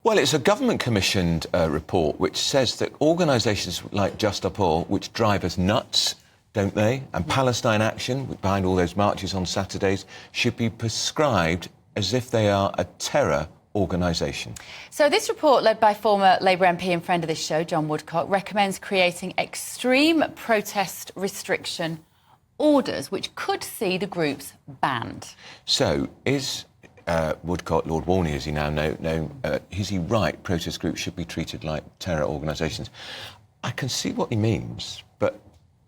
Well, it's a government-commissioned report which says that organisations like Just Stop Oil, which drive us nuts, don't they, and Palestine Action, behind all those marches on Saturdays, should be prescribed as if they are a terror organisation. So this report, led by former Labour MP and friend of this show, John Woodcock, recommends creating extreme protest restriction orders which could see the groups banned. So is Woodcock, Lord Warney, as he now known, is he right? Protest groups should be treated like terror organisations. I can see what he means, but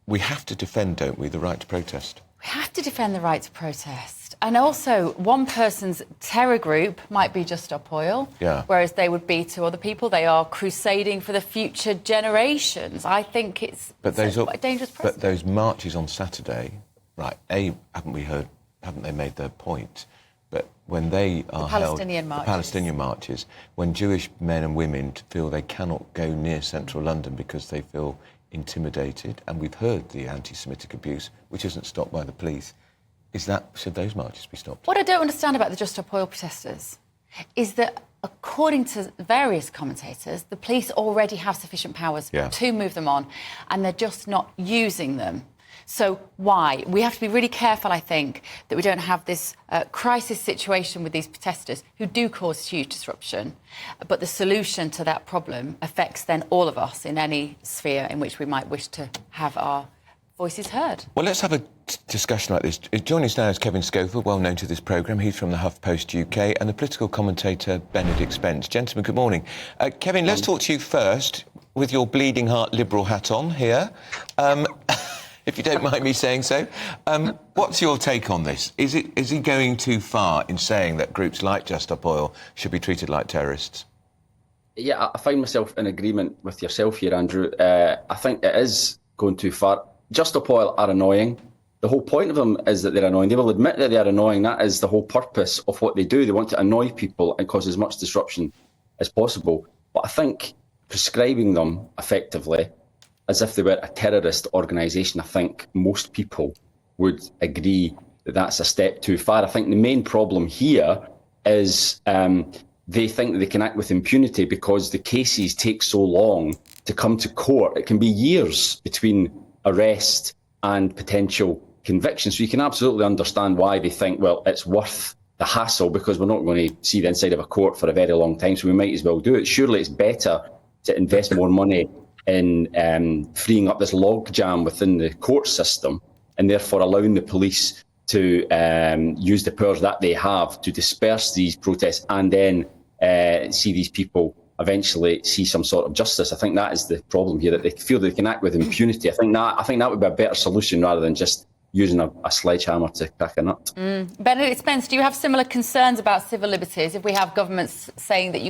we have to defend, don't we, the right to protest? We have to defend the right to protest. And also, one person's terror group might be Just Stop Oil, whereas they would be to other people. They are crusading for the future generations. I think it's quite a dangerous precedent. But those marches on Saturday, right, haven't they made their point? But when they are Palestinian marches. The Palestinian marches, when Jewish men and women feel they cannot go near central London because they feel intimidated, and we've heard the anti-Semitic abuse, which isn't stopped by the police, should those marches be stopped? What I don't understand about the Just Stop Oil protesters is that, according to various commentators, the police already have sufficient powers to move them on, and they're just not using them. So why? We have to be really careful, I think, that we don't have this crisis situation with these protesters who do cause huge disruption. But the solution to that problem affects then all of us in any sphere in which we might wish to have our voices heard. Well, let's have a discussion like this. Joining us now is Kevin Schofield, well known to this programme. He's from the HuffPost UK, and the political commentator Benedict Spence. Gentlemen, good morning. Kevin, let's talk to you first with your bleeding heart Liberal hat on here. If you don't mind me saying so. What's your take on this? Is he going too far in saying that groups like Just Stop Oil should be treated like terrorists? Yeah, I find myself in agreement with yourself here, Andrew. I think it is going too far. Just Stop Oil are annoying. The whole point of them is that they're annoying. They will admit that they are annoying. That is the whole purpose of what they do. They want to annoy people and cause as much disruption as possible. But I think prescribing them effectively as if they were a terrorist organisation, I think most people would agree that that's a step too far. I think the main problem here is they think that they can act with impunity because the cases take so long to come to court. It can be years between arrest and potential conviction. So you can absolutely understand why they think, well, it's worth the hassle because we're not going to see the inside of a court for a very long time, so we might as well do it. Surely it's better to invest more money in freeing up this logjam within the court system and therefore allowing the police to use the powers that they have to disperse these protests and then see these people eventually see some sort of justice. I think that is the problem here, that they feel they can act with impunity. I think that would be a better solution rather than just using a sledgehammer to crack a nut. Benedict Spence, do you have similar concerns about civil liberties if we have governments saying that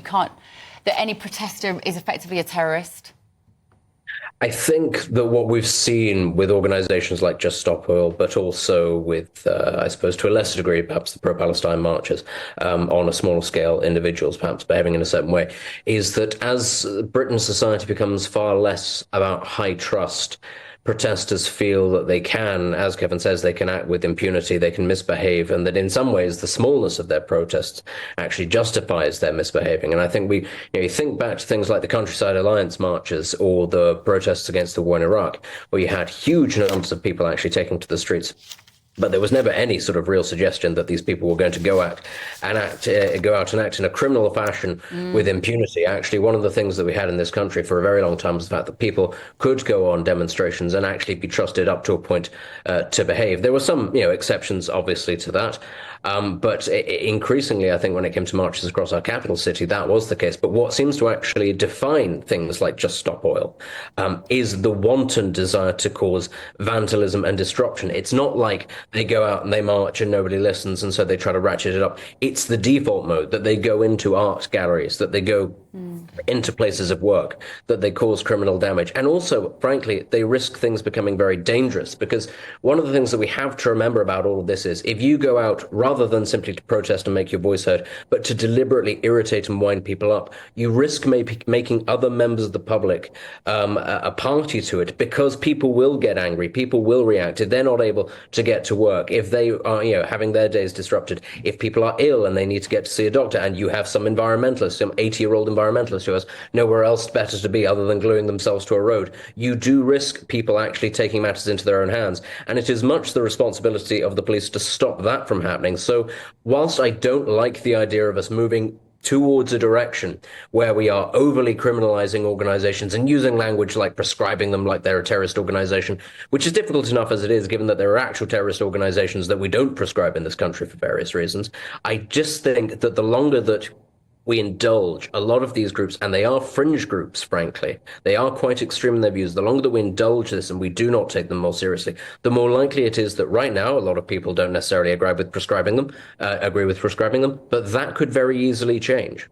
that any protester is effectively a terrorist? I think that what we've seen with organisations like Just Stop Oil, but also with, I suppose, to a lesser degree, perhaps the pro-Palestine marches, on a smaller scale, individuals perhaps behaving in a certain way, is that as Britain's society becomes far less about high trust, protesters feel that they can, as Kevin says, they can act with impunity, they can misbehave, and that in some ways the smallness of their protests actually justifies their misbehaving. And I think you think back to things like the Countryside Alliance marches or the protests against the war in Iraq, where you had huge numbers of people actually taking to the streets. But there was never any sort of real suggestion that these people were going to go out and act in a criminal fashion with impunity. Actually, one of the things that we had in this country for a very long time was the fact that people could go on demonstrations and actually be trusted up to a point to behave. There were some, exceptions, obviously, to that. But increasingly, I think when it came to marches across our capital city, that was the case. But what seems to actually define things like Just Stop Oil is the wanton desire to cause vandalism and disruption. It's not like they go out and they march and nobody listens and so they try to ratchet it up. It's the default mode that they go into art galleries, that they go into places of work, that they cause criminal damage. And also, frankly, they risk things becoming very dangerous, because one of the things that we have to remember about all of this is if you go out rather than simply to protest and make your voice heard, but to deliberately irritate and wind people up, you risk making other members of the public a party to it, because people will get angry, people will react if they're not able to get to work, if they are having their days disrupted, if people are ill and they need to get to see a doctor, and you have some environmentalist, some 80-year-old environmentalist who has nowhere else better to be other than gluing themselves to a road, you do risk people actually taking matters into their own hands. And it is much the responsibility of the police to stop that from happening. So whilst I don't like the idea of us moving towards a direction where we are overly criminalizing organizations and using language like prescribing them like they're a terrorist organization, which is difficult enough as it is, given that there are actual terrorist organizations that we don't prescribe in this country for various reasons. I just think that the longer that we indulge a lot of these groups, and they are fringe groups, frankly, they are quite extreme in their views, the longer that we indulge this and we do not take them more seriously, the more likely it is that right now a lot of people don't necessarily agree with prescribing them, but that could very easily change.